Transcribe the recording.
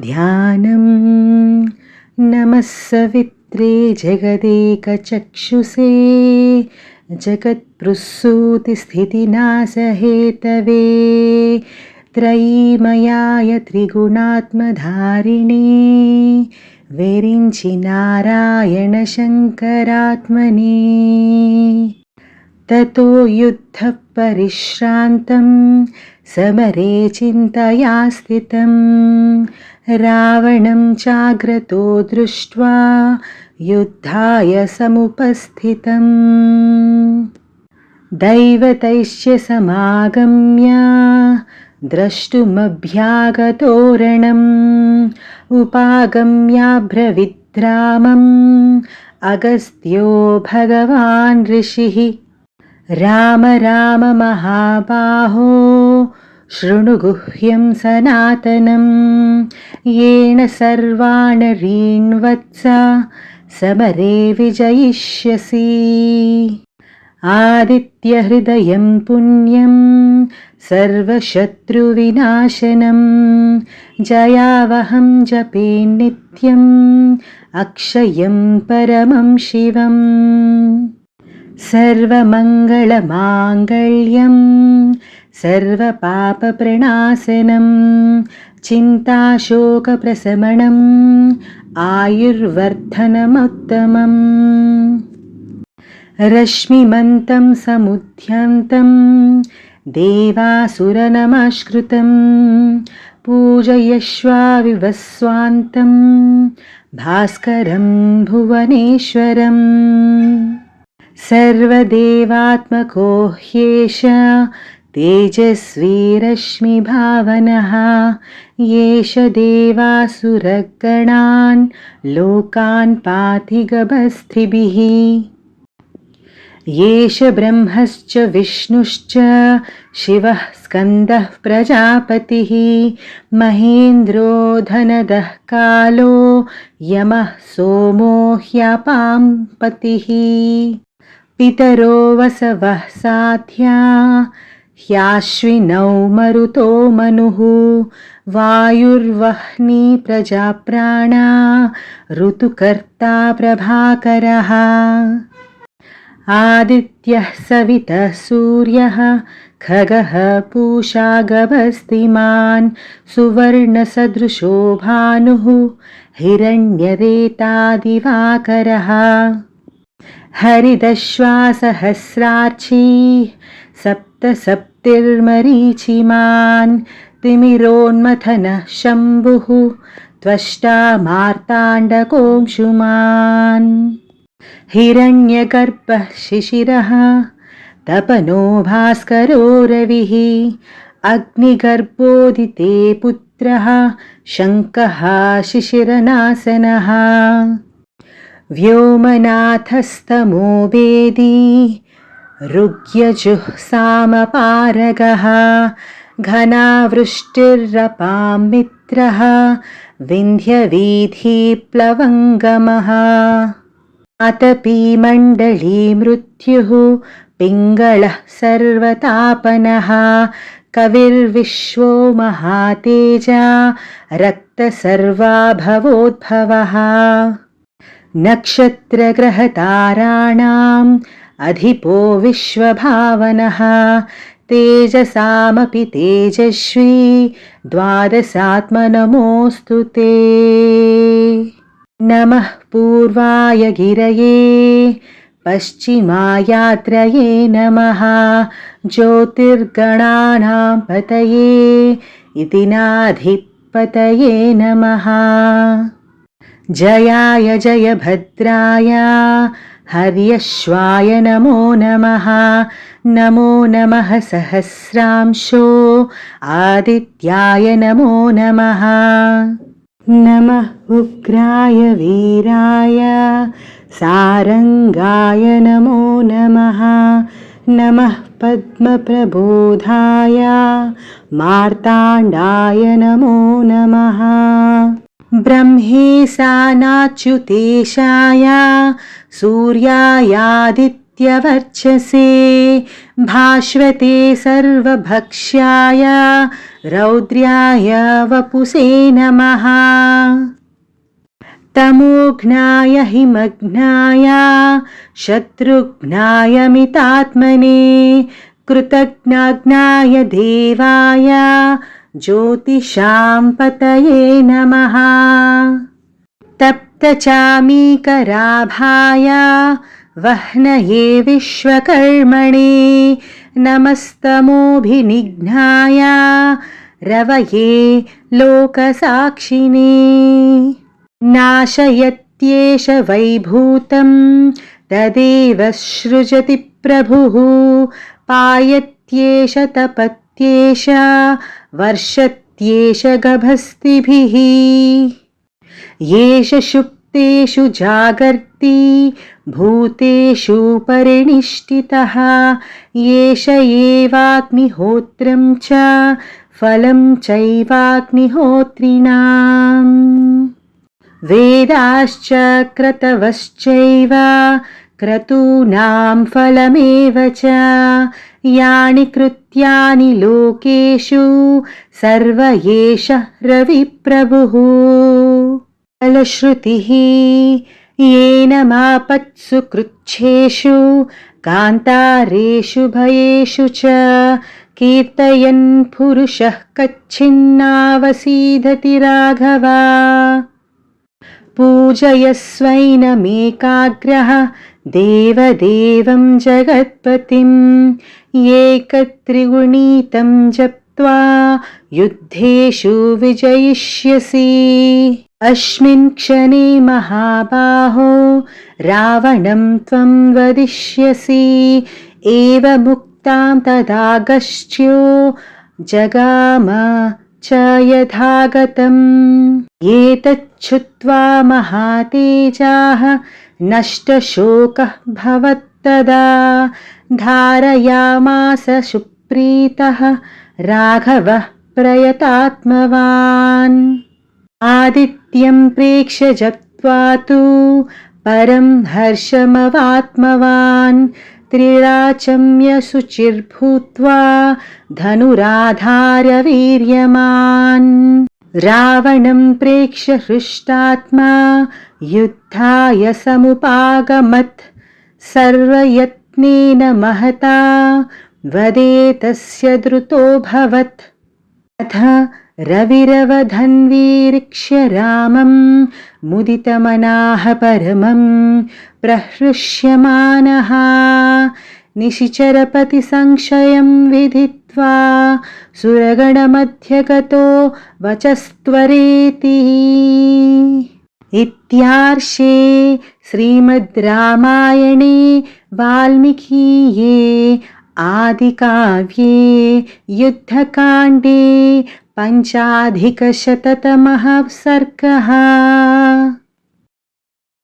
ध्यानं नमः सवित्रे जगदेकचक्षुषे जगत्प्रसूतिस्थितिनाशहेतवे त्रयीमयाय त्रिगुणात्मधारिणे विरिञ्चि नारायण शङ्करात्मने ततो युद्धः परिश्रान्तं समरे चिन्तया स्थितं रावणं चाग्रतो दृष्ट्वा युद्धाय समुपस्थितम् दैवतैश्च समागम्य द्रष्टुमभ्यागतोरणम् उपागम्याब्रवीद्रामम् अगस्त्यो भगवान् ऋषिः राम राम महाबाहो शृणु गुह्यं सनातनं येन सर्वानरीन् वत्स समरे विजयिष्यसि आदित्यहृदयं पुण्यं सर्वशत्रुविनाशनं जयावहं जपे नित्यम् अक्षयं परमं शिवम् सर्वमङ्गलमाङ्गल्यं सर्वपापप्रणाशनं चिन्ताशोकप्रशमनम् आयुर्वर्धनमुत्तमम् रश्मिमन्तं समुद्यन्तं देवासुरनमस्कृतं पूजयश्वाविवस्वान्तं भास्करं भुवनेश्वरम् सर्वदेवात्मको ह्येष तेजस्वी रश्मिभावनः येष देवासुरगणान् लोकान् पाति गभस्त्रिभिः येष ब्रह्मश्च विष्णुश्च शिवः स्कन्दः प्रजापतिः महेन्द्रो धनदः कालो यमः सोमो ह्यपां पतिः पितरो वसवः साध्या ह्याश्विनौ मरुतो मनुः वायुर्वह्नि प्रजाप्राणा ऋतुकर्ता प्रभाकरः आदित्यः सवितः सूर्यः खगः पूषा गभस्तिमान् सुवर्णसदृशो भानुः हिरण्यरेतादिवाकरः हरिदश्वासहस्रार्ची सप्तसप्तिर्मरीचिमान् तिमिरोन्मथनः शम्भुः त्वष्टा मार्ताण्डकोऽंशुमान् हिरण्यगर्भः शिशिरः तपनो भास्करो रविः अग्निगर्भोदिते पुत्रः शङ्कः शिशिरनाशनः व्योमनाथस्तमो वेदी ऋग्यजुः सामपारगः घनावृष्टिरपां मित्रः विन्ध्यवीथिप्लवङ्गमः अतपीमण्डली मृत्युः पिङ्गळः सर्वतापनः कविर्विश्वो महातेजा रक्तसर्वाभवोद्भवः नक्षत्रग्रहताराणाम् अधिपो विश्वभावनः तेजसामपि तेजस्वी द्वादशात्मनमोऽस्तु ते नमः पूर्वाय गिरये पश्चिमायात्रये नमः ज्योतिर्गणानां पतये इतिनाधिपतये नमः जयाय जयभद्राय हर्यश्वाय नमो नमः नमो नमः सहस्रांशो आदित्याय नमो नमः नमः उग्राय वीराय सारंगाय नमो नमः नमः पद्मप्रबोधाय मार्ताण्डाय नमो नमः ब्रह्मेशानाच्युतेशाय सूर्यायादित्य नित्यवर्चसे भास्वते सर्वभक्ष्याय रौद्र्याय वपुषे नमः तमोघ्नाय हिमघ्नाय शत्रुघ्नाय मितात्मने कृतज्ञाय देवाय ज्योतिषां पतये नमः तप्तचामीकराभाय वह्नये विश्वकर्मणे नमस्तमोभिनिघ्नाय रवये लोकसाक्षिणे नाशयत्येष वैभूतं तदेव सृजति प्रभुः पायत्येष तपत्येष वर्षत्येष गभस्तिभिः येष सुप्तेषु जागर्ति भूतेषु परिनिष्ठितः येष एवाग्निहोत्रं च फलं चैवाग्निहोत्रिणाम् वेदाश्च क्रतवश्चैव क्रतूनां फलमेव च यानि कृत्यानि लोकेषु सर्व एषः रविप्रभुः फलश्रुतिः येन मापत्सु कृच्छ्रेषु कान्तारेषु भयेषु च कीर्तयन् पुरुषः कच्छिन्नावसीदति राघव पूजयस्वैनमेकाग्रः देवदेवं जगत्पतिम् एकत्रिगुणितं जप्त्वा युद्धेषु विजयिष्यसि अस्मिन् क्षणे महाबाहो रावणं त्वं वदिष्यसि एवमुक्तां तदागस्त्यो जगाम च यथागतम् एतच्छ्रुत्वा महातेजाः नष्टशोकः भवत्तदा धारयामास सुप्रीतः राघवः प्रयतात्मवान् आदित्यं प्रेक्ष्य जप्त्वा तु परं हर्षमवात्मवान् त्रिराचम्य शुचिर्भूत्वा धनुराधार्य वीर्यमान् रावणं प्रेक्ष्य हृष्टात्मा युद्धाय समुपागमत् सर्वयत्नेन महता वदे तस्य द्रुतोऽभवत् अथ रविरवधन्वीरीक्ष्य रामं मुदितमनाः परमं प्रहृष्यमानः निशिचरपतिसंशयं विदित्वा सुरगणमध्यगतो वचस्त्वरेति इत्यार्षे श्रीमद् रामायणे वाल्मीकीये आदिकाव्ये युद्धकाण्डे 5अधिकशततमः सर्गः।